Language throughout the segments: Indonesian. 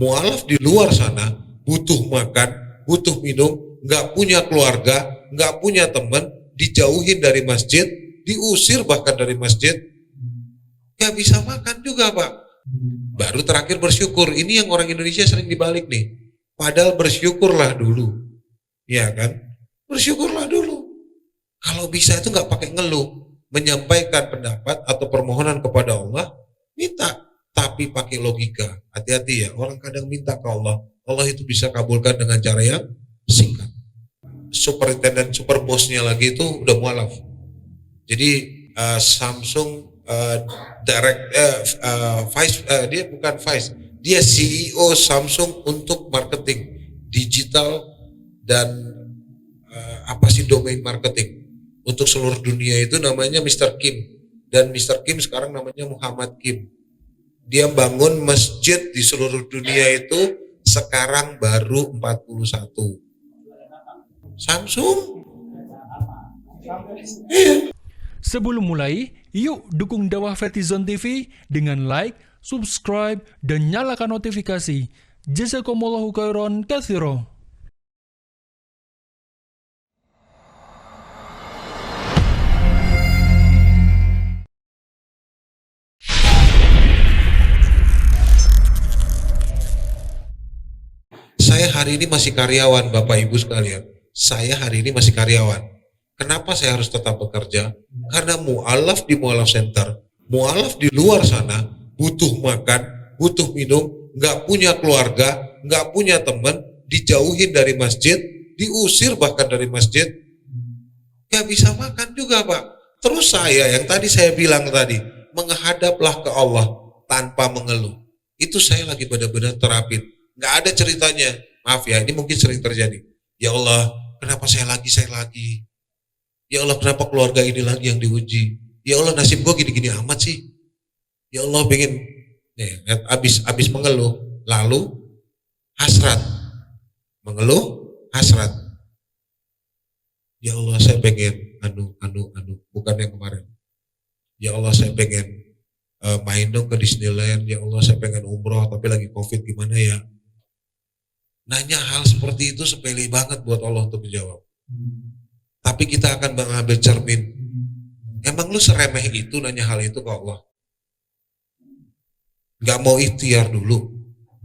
Mu'alaf di luar sana butuh makan, butuh minum, nggak punya keluarga, nggak punya teman, dijauhin dari masjid, diusir bahkan dari masjid, nggak bisa makan juga Pak. Baru terakhir bersyukur. Ini yang orang Indonesia sering dibalik nih. Padahal bersyukurlah dulu, ya kan? Bersyukurlah dulu. Kalau bisa itu nggak pakai ngeluh, menyampaikan pendapat atau permohonan kepada Allah, minta, tapi pakai logika. Hati-hati ya, orang kadang minta ke Allah, Allah itu bisa kabulkan dengan cara yang singkat. Superintendent, super bosnya lagi itu udah mualaf. Jadi Samsung dia bukan vice, dia CEO Samsung untuk marketing digital dan domain marketing untuk seluruh dunia, itu namanya Mr. Kim, dan Mr. Kim sekarang namanya Muhammad Kim. Dia bangun masjid di seluruh dunia itu sekarang baru 41. Samsung. Iya. Sebelum mulai, yuk dukung dakwah Vertizon TV dengan like, subscribe, dan nyalakan notifikasi. Jazakumullahu khairan katsira. Saya hari ini masih karyawan, Bapak Ibu sekalian. Saya hari ini masih karyawan. Kenapa saya harus tetap bekerja? Karena mu'alaf di mu'alaf center, mu'alaf di luar sana, butuh makan, butuh minum, nggak punya keluarga, nggak punya teman, dijauhin dari masjid, diusir bahkan dari masjid, nggak bisa makan juga Pak. Terus saya, yang tadi saya bilang tadi, menghadaplah ke Allah tanpa mengeluh. Itu saya lagi benar-benar terapin. Nggak ada ceritanya, maaf ya, ini mungkin sering terjadi. Ya Allah, kenapa saya lagi? Ya Allah, kenapa keluarga ini lagi yang diuji? Ya Allah, nasib gue gini-gini amat sih. Ya Allah, pengen abis mengeluh, lalu hasrat, mengeluh, hasrat. Ya Allah, saya pengen bukan yang kemarin. Ya Allah, saya pengen main dong ke Disneyland. Ya Allah, saya pengen umroh tapi lagi COVID, gimana ya? Nanya hal seperti itu sepele banget buat Allah untuk menjawab. Tapi kita akan mengambil cermin. Emang lu seremeh itu nanya hal itu ke Allah? Gak mau ikhtiar dulu,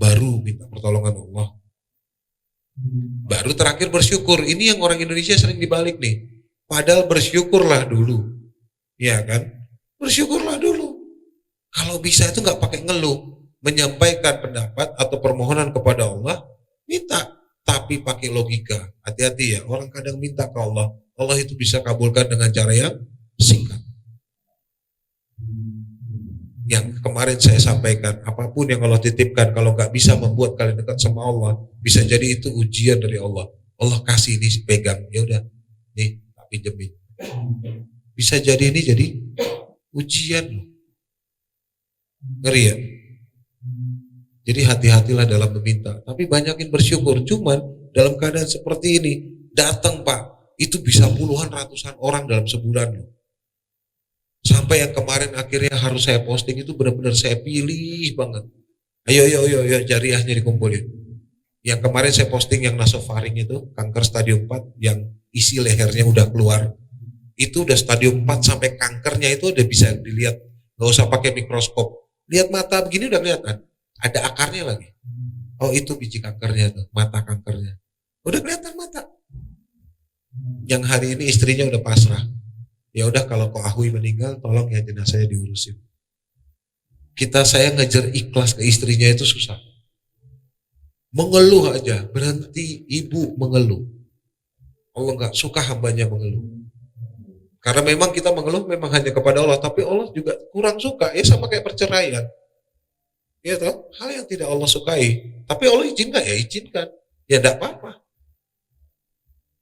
baru minta pertolongan Allah. Baru terakhir bersyukur. Ini yang orang Indonesia sering dibalik nih. Padahal bersyukurlah dulu, ya kan? Bersyukurlah dulu. Kalau bisa itu gak pakai ngeluh, menyampaikan pendapat atau permohonan kepada Allah, minta, tapi pakai logika. Hati-hati ya, orang kadang minta ke Allah, Allah itu bisa kabulkan dengan cara yang singkat. Yang kemarin saya sampaikan, apapun yang Allah titipkan, kalau nggak bisa membuat kalian dekat sama Allah, bisa jadi itu ujian dari Allah. Allah kasih ini, pegang, ya udah, nih, tak pinjemin. Bisa jadi ini jadi ujian loh. Ngeri ya? Jadi hati-hatilah dalam meminta, tapi banyakin bersyukur. Cuman dalam keadaan seperti ini, datang Pak, itu bisa puluhan ratusan orang dalam sebulan loh. Sampai yang kemarin akhirnya harus saya posting itu benar-benar saya pilih banget. Ayo jariahnya dikumpulin. Yang kemarin saya posting yang nasofaring itu, kanker stadium 4, yang isi lehernya udah keluar. Itu udah stadium 4 sampai kankernya itu udah bisa dilihat. Gak usah pakai mikroskop. Lihat mata begini udah kelihatan. Ada akarnya lagi. Oh itu biji kankernya tuh, mata kankernya. Udah kelihatan mata. Yang hari ini istrinya udah pasrah. Ya udah kalau Ko Ahui meninggal, tolong ya jenazahnya diurusin. Saya ngejar ikhlas ke istrinya itu susah. Mengeluh aja, berhenti ibu mengeluh. Allah nggak suka hambanya mengeluh. Karena memang kita mengeluh memang hanya kepada Allah, tapi Allah juga kurang suka. Ya sama kayak perceraian. Ya toh, hal yang tidak Allah sukai. Tapi Allah izinkan ya izinkan. Ya enggak apa-apa.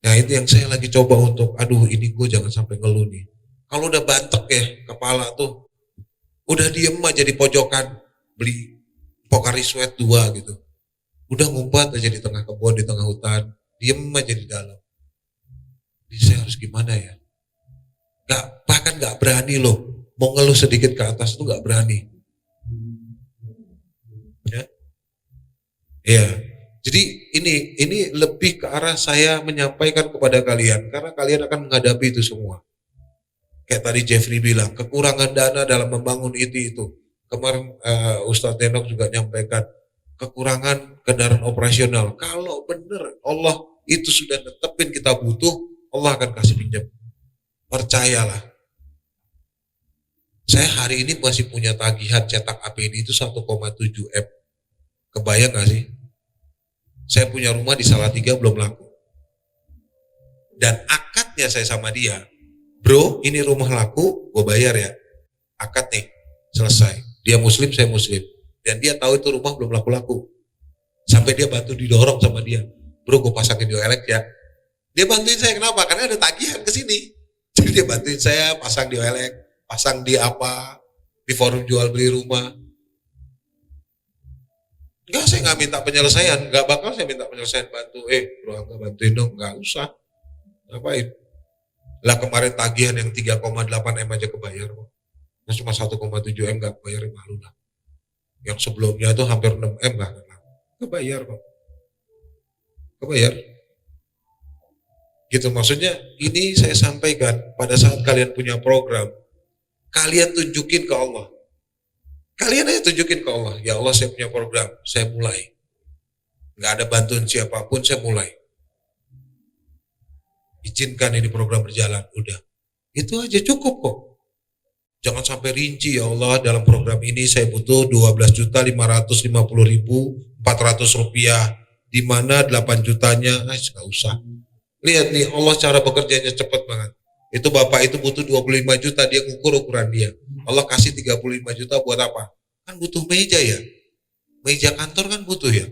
Nah itu yang saya lagi coba untuk, aduh ini gue jangan sampai ngeluh nih. Kalau udah bantek ya kepala tuh, udah diem aja di pojokan, beli Pocari Sweat 2 gitu. Udah ngumpet aja di tengah kebun, di tengah hutan, diem aja di dalam. Jadi saya harus gimana ya? Bahkan gak berani loh, mau ngeluh sedikit ke atas tuh gak berani. Ya. Ya. Jadi ini lebih ke arah saya menyampaikan kepada kalian karena kalian akan menghadapi itu semua. Kayak tadi Jeffrey bilang, kekurangan dana dalam membangun itu. Kemarin Ustadz Denok juga nyampaikan kekurangan kendaraan operasional. Kalau benar Allah itu sudah netepin kita butuh, Allah akan kasih pinjam. Percayalah. Saya hari ini masih punya tagihan cetak APD itu 1,7 M. Kebayang gak sih? Saya punya rumah di Salatiga belum laku. Dan akadnya saya sama dia, bro ini rumah laku, gue bayar ya. Akad nih, selesai. Dia muslim, saya muslim. Dan dia tahu itu rumah belum laku-laku. Sampai dia bantu didorong sama dia. Bro gue pasangin dioelek ya. Dia bantuin saya kenapa? Karena ada tagihan ke sini. Jadi dia bantuin saya pasang dioelek, pasang di apa, di forum jual beli rumah. Enggak, saya nggak minta penyelesaian, nggak bakal saya minta penyelesaian bantu. Bro Angga bantuin dong, nggak usah. Ngapain? Lah kemarin tagihan yang 3,8 M aja kebayar kok. Nah, cuma 1,7 M nggak kebayar, malu lah. Yang sebelumnya itu hampir 6 M nggak kebayar kok. Kebayar. Gitu maksudnya ini saya sampaikan pada saat kalian punya program, kalian tunjukin ke Allah. Kalian aja tunjukin ke Allah, ya Allah saya punya program, saya mulai. Nggak ada bantuan siapapun, saya mulai. Izinkan ini program berjalan, udah. Itu aja cukup kok. Jangan sampai rinci, ya Allah dalam program ini saya butuh 12.550.400 rupiah, di mana 8 jutanya, nggak usah. Lihat nih Allah cara bekerjanya cepat banget. Itu bapak itu butuh 25 juta, dia ngukur ukuran dia. Allah kasih 35 juta buat apa? Kan butuh meja ya. Meja kantor kan butuh ya.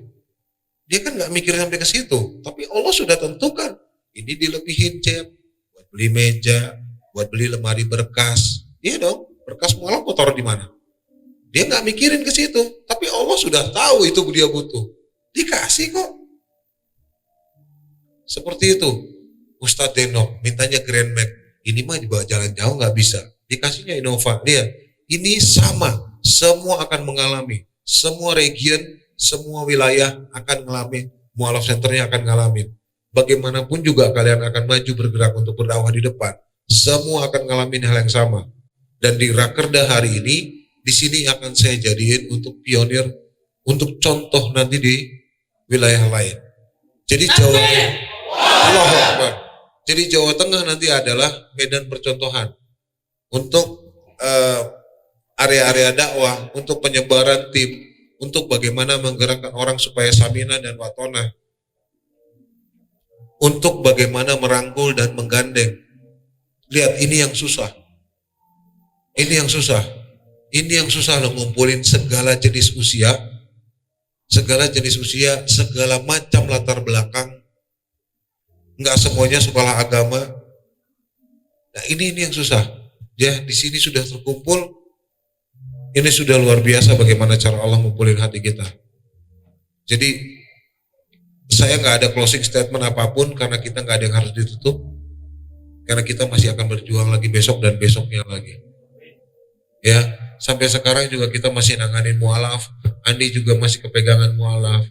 Dia kan nggak mikir sampai ke situ. Tapi Allah sudah tentukan. Ini dilebihin cep. Buat beli meja, buat beli lemari berkas. Iya dong, berkas mualaf mau taruh di mana? Dia nggak mikirin ke situ. Tapi Allah sudah tahu itu dia butuh. Dikasih kok. Seperti itu. Ustadz Denok mintanya Grand Max. Ini mah dibawa jalan jauh nggak bisa. Dikasihnya Innova. Lihat, ini sama. Semua akan mengalami. Semua region, semua wilayah akan ngalamin. Mualaf centernya akan ngalamin. Bagaimanapun juga kalian akan maju bergerak untuk berdakwah di depan. Semua akan ngalamin hal yang sama. Dan di Rakerda hari ini, di sini akan saya jadiin untuk pionir, untuk contoh nanti di wilayah lain. Jadi Jawa Allahu Akbar. Jadi Jawa Tengah nanti adalah medan percontohan untuk area-area dakwah, untuk penyebaran tim, untuk bagaimana menggerakkan orang supaya samina dan watona, untuk bagaimana merangkul dan menggandeng. Lihat ini yang susah. Ini yang susah. Ini yang susah loh, ngumpulin segala jenis usia, segala macam latar belakang. Enggak semuanya sekolah agama. Nah ini yang susah. Ya di sini sudah terkumpul. Ini sudah luar biasa bagaimana cara Allah ngumpulin hati kita. Jadi saya nggak ada closing statement apapun karena kita nggak ada yang harus ditutup. Karena kita masih akan berjuang lagi besok dan besoknya lagi. Ya sampai sekarang juga kita masih nanganin mualaf. Andi juga masih kepegangan mualaf.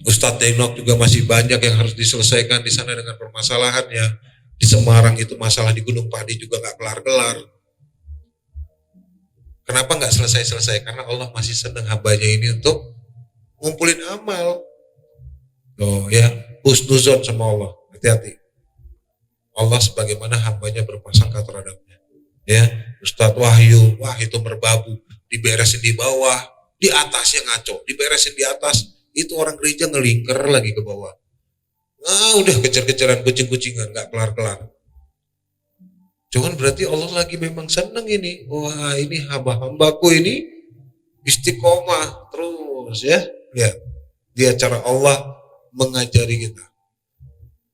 Ustadz Denok juga masih banyak yang harus diselesaikan di sana dengan permasalahannya. Di Semarang itu masalah di Gunung Padi juga nggak kelar-kelar. Kenapa nggak selesai-selesai? Karena Allah masih senang hambanya ini untuk ngumpulin amal. Oh ya, husnuzon sama Allah. Hati-hati. Allah sebagaimana hambanya berprasangka terhadapnya. Ya, Ustadz Wahyu, wah itu merbabu. Diberesin di bawah, di atasnya ngaco. Diberesin di atas. Itu orang gereja ngelingker lagi ke bawah. Nah udah kejar-kejaran kucing-kucingan, gak kelar-kelar. Cuman berarti Allah lagi memang seneng ini. Wah ini hamba-hambaku ini istiqomah terus ya. Lihat, dia cara Allah mengajari kita.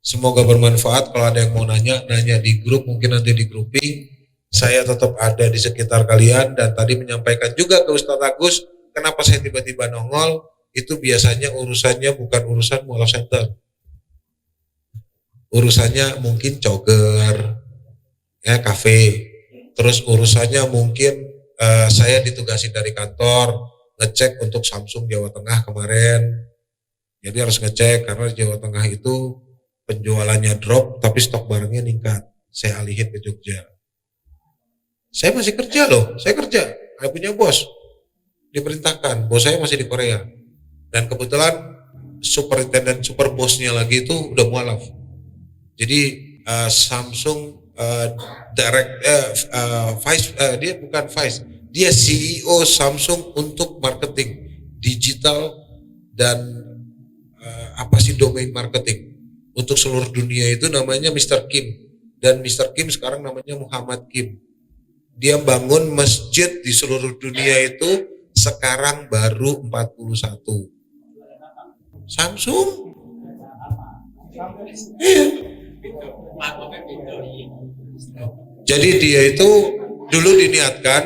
Semoga bermanfaat. Kalau ada yang mau nanya di grup, mungkin nanti di grouping. Saya tetap ada di sekitar kalian. Dan tadi menyampaikan juga ke Ustadz Agus, kenapa saya tiba-tiba nongol. Itu biasanya urusannya bukan urusan mualaf center. Urusannya mungkin jogger, ya kafe. Terus urusannya mungkin saya ditugasi dari kantor ngecek untuk Samsung Jawa Tengah kemarin. Jadi harus ngecek karena Jawa Tengah itu penjualannya drop tapi stok barangnya meningkat. Saya alihin ke Jogja. Saya masih kerja loh, saya kerja. Saya punya bos. Diperintahkan, bos saya masih di Korea. Dan kebetulan superintendent super bosnya lagi itu udah mualaf. Jadi Samsung dia bukan vice, dia CEO Samsung untuk marketing digital dan domain marketing untuk seluruh dunia itu namanya Mr. Kim, dan Mr. Kim sekarang namanya Muhammad Kim. Dia bangun masjid di seluruh dunia itu sekarang baru 41. Samsung? Iya. Jadi dia itu dulu diniatkan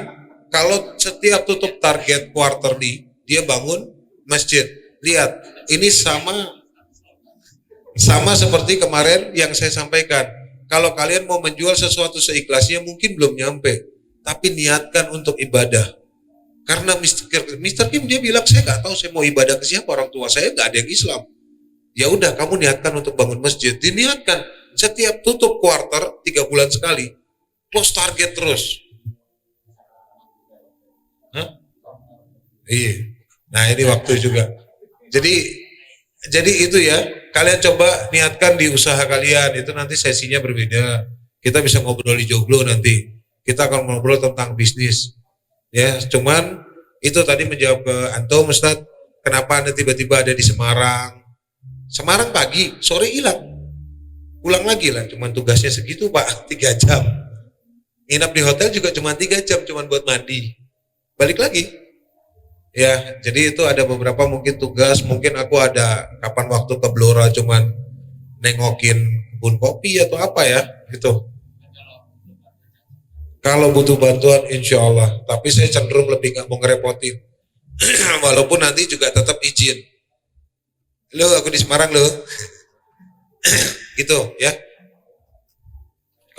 kalau setiap tutup target quarterly dia bangun masjid. Lihat, ini sama seperti kemarin yang saya sampaikan. Kalau kalian mau menjual sesuatu seikhlasnya mungkin belum nyampe, tapi niatkan untuk ibadah. Karena Mr. Kim dia bilang, saya nggak tahu saya mau ibadah ke siapa, orang tua saya nggak ada yang Islam. Ya udah, kamu niatkan untuk bangun masjid. Diniatkan setiap tutup quarter 3 bulan sekali, close target terus. Hah? Iya. Nah ini waktu juga. Jadi itu ya, kalian coba niatkan di usaha kalian, itu nanti sesinya berbeda. Kita bisa ngobrol di Joglo nanti. Kita akan ngobrol tentang bisnis. Ya, cuman itu tadi menjawab ke Antum Ustaz, kenapa Anda tiba-tiba ada di Semarang? Semarang pagi, sore hilang. Pulang lagi lah, cuman tugasnya segitu Pak, 3 jam. Nginap di hotel juga cuma 3 jam, cuman buat mandi. Balik lagi. Ya, jadi itu ada beberapa mungkin tugas, mungkin aku ada kapan waktu ke Blora cuman nengokin kebun kopi atau apa ya, gitu. Kalau butuh bantuan insya Allah, tapi saya cenderung lebih nggak mau ngerepotin. Walaupun nanti juga tetap izin. Lo aku di Semarang lo. Gitu ya.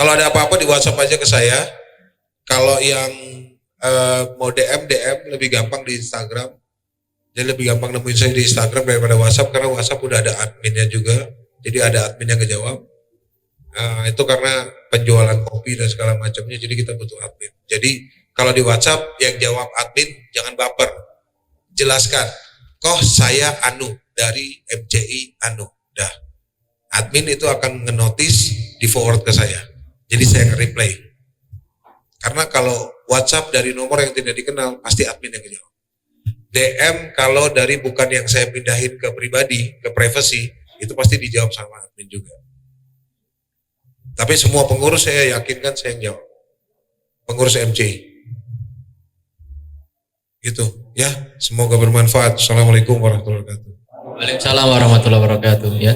Kalau ada apa-apa di WhatsApp aja ke saya. Kalau yang mau DM lebih gampang di Instagram. Jadi lebih gampang nemuin saya di Instagram daripada WhatsApp, karena WhatsApp udah ada adminnya juga. Jadi ada admin yang ngejawab. Itu karena penjualan kopi dan segala macamnya, jadi kita butuh admin. Jadi kalau di WhatsApp yang jawab admin jangan baper. Jelaskan, saya Anu dari MCI Anu. Dah. Admin itu akan ngenotis di forward ke saya. Jadi saya nge-reply. Karena kalau WhatsApp dari nomor yang tidak dikenal, pasti admin yang ngejawab. DM kalau dari bukan yang saya pindahin ke pribadi, ke privacy, itu pasti dijawab sama admin juga. Tapi semua pengurus saya yakinkan saya yang jawab. Pengurus MCI. Itu ya, semoga bermanfaat. Assalamualaikum warahmatullahi wabarakatuh. Waalaikumsalam warahmatullahi wabarakatuh ya.